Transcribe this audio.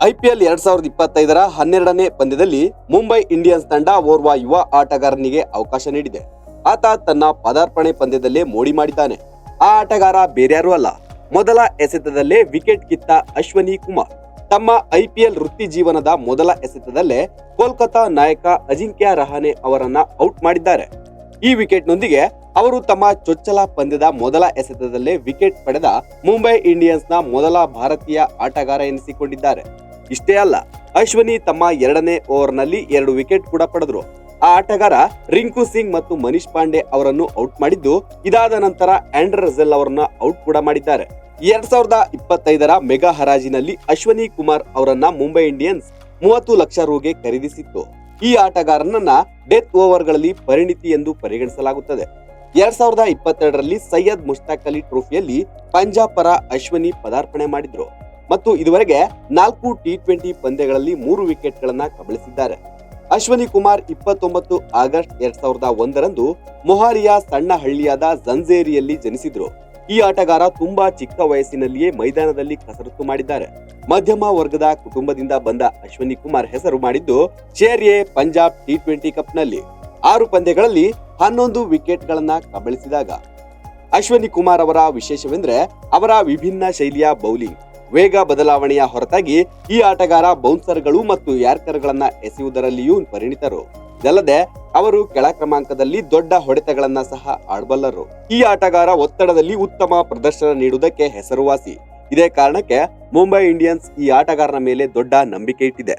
IPL 2025ರ 12ನೇ ಪಂದ್ಯದಲ್ಲಿ Mumbai Indians ತಂಡ ಓರ್ವ ಯುವ ಆಟಗಾರನಿಗೆ ಅವಕಾಶ ನೀಡಿದೆ. ಆತ ತನ್ನ ಪದಾರ್ಪಣೆ ಪಂದ್ಯದಲ್ಲೇ ಮೋಡಿ ಮಾಡಿದ್ದಾನೆ. ಆ ಆಟಗಾರ ಬೇರ್ಯಾರೂ ಅಲ್ಲ, ಮೊದಲ ಎಸೆತದಲ್ಲೇ ವಿಕೆಟ್ ಕಿತ್ತ ಅಶ್ವಿನಿ ಕುಮಾರ್. ತಮ್ಮ ಐಪಿಎಲ್ ವೃತ್ತಿ ಜೀವನದ ಮೊದಲ ಎಸೆತದಲ್ಲೇ ಕೋಲ್ಕತಾ ನಾಯಕ ಅಜಿಂಕ್ಯ ರಹಾನೆ ಅವರನ್ನ ಔಟ್ ಮಾಡಿದ್ದಾರೆ. ಈ ವಿಕೆಟ್ನೊಂದಿಗೆ ಅವರು ತಮ್ಮ ಚೊಚ್ಚಲ ಪಂದ್ಯದ ಮೊದಲ ಎಸೆತದಲ್ಲೇ ವಿಕೆಟ್ ಪಡೆದ ಮುಂಬೈ ಇಂಡಿಯನ್ಸ್ನ ಮೊದಲ ಭಾರತೀಯ ಆಟಗಾರ ಎನಿಸಿಕೊಂಡಿದ್ದಾರೆ. ಇಷ್ಟೇ ಅಲ್ಲ, ಅಶ್ವಿನಿ ತಮ್ಮ 2ನೇ ಓವರ್ನಲ್ಲಿ 2 ವಿಕೆಟ್ ಕೂಡ ಪಡೆದ್ರು. ಆ ಆಟಗಾರ ರಿಂಕು ಸಿಂಗ್ ಮತ್ತು ಮನೀಶ್ ಪಾಂಡೆ ಅವರನ್ನು ಔಟ್ ಮಾಡಿದ್ದು, ಇದಾದ ನಂತರ ಆಂಡ್ರೆ ರಸೆಲ್ ಅವರನ್ನ ಔಟ್ ಕೂಡ ಮಾಡಿದ್ದಾರೆ. 2025ರ ಮೆಗಾ ಹರಾಜಿನಲ್ಲಿ ಅಶ್ವಿನಿ ಕುಮಾರ್ ಅವರನ್ನ ಮುಂಬೈ ಇಂಡಿಯನ್ಸ್ 30 ಲಕ್ಷ ರುಗೆ ಖರೀದಿಸಿತ್ತು. ಈ ಆಟಗಾರನನ್ನ ಡೆತ್ ಓವರ್ಗಳಲ್ಲಿ ಪರಿಣಿತಿ ಎಂದು ಪರಿಗಣಿಸಲಾಗುತ್ತದೆ. 2022ರಲ್ಲಿ ಸೈಯದ್ ಮುಷ್ತಾಕ್ ಅಲಿ ಟ್ರೋಫಿಯಲ್ಲಿ ಪಂಜಾಬ್ ಪರ ಅಶ್ವಿನಿ ಪದಾರ್ಪಣೆ ಮಾಡಿದ್ರು ಮತ್ತು ಇದುವರೆಗೆ 4 ಟಿ20 ಪಂದ್ಯಗಳಲ್ಲಿ 3 ವಿಕೆಟ್ ಗಳನ್ನ ಕಬಳಿಸಿದ್ದಾರೆ. ಅಶ್ವಿನಿ ಕುಮಾರ್ 29 ಆಗಸ್ಟ್ 2001ರಂದು ಮೊಹಾಲಿಯ ಸಣ್ಣ ಹಳ್ಳಿಯಾದ ಜಂಜೇರಿಯಲ್ಲಿ ಜನಿಸಿದ್ರು. ಈ ಆಟಗಾರ ತುಂಬಾ ಚಿಕ್ಕ ವಯಸ್ಸಿನಲ್ಲಿಯೇ ಮೈದಾನದಲ್ಲಿ ಕಸರತ್ತು ಮಾಡಿದ್ದಾರೆ. ಮಧ್ಯಮ ವರ್ಗದ ಕುಟುಂಬದಿಂದ ಬಂದ ಅಶ್ವಿನಿ ಕುಮಾರ್ ಹೆಸರು ಮಾಡಿದ್ದು ಶೇರ್-ಎ ಪಂಜಾಬ್ ಟಿ20 ಕಪ್ನಲ್ಲಿ 6 ಪಂದ್ಯಗಳಲ್ಲಿ 11 ವಿಕೆಟ್ ಗಳನ್ನ ಕಬಳಿಸಿದಾಗ. ಅಶ್ವಿನಿ ಕುಮಾರ್ ಅವರ ವಿಶೇಷವೆಂದ್ರೆ ಅವರ ವಿಭಿನ್ನ ಶೈಲಿಯ ಬೌಲಿಂಗ್. ವೇಗ ಬದಲಾವಣೆಯ ಹೊರತಾಗಿ ಈ ಆಟಗಾರ ಬೌನ್ಸರ್ಗಳು ಮತ್ತು ಯಾರ್ಕರ್ ಗಳನ್ನ ಎಸೆಯುವುದರಲ್ಲಿಯೂ ಪರಿಣಿತರು. ಇದಲ್ಲದೆ ಅವರು ಕೆಳ ಕ್ರಮಾಂಕದಲ್ಲಿ ದೊಡ್ಡ ಹೊಡೆತಗಳನ್ನ ಸಹ ಆಡಬಲ್ಲರು. ಈ ಆಟಗಾರ ಒತ್ತಡದಲ್ಲಿ ಉತ್ತಮ ಪ್ರದರ್ಶನ ನೀಡುವುದಕ್ಕೆ ಹೆಸರುವಾಸಿ. ಇದೇ ಕಾರಣಕ್ಕೆ ಮುಂಬೈ ಇಂಡಿಯನ್ಸ್ ಈ ಆಟಗಾರನ ಮೇಲೆ ದೊಡ್ಡ ನಂಬಿಕೆ ಇಟ್ಟಿದೆ.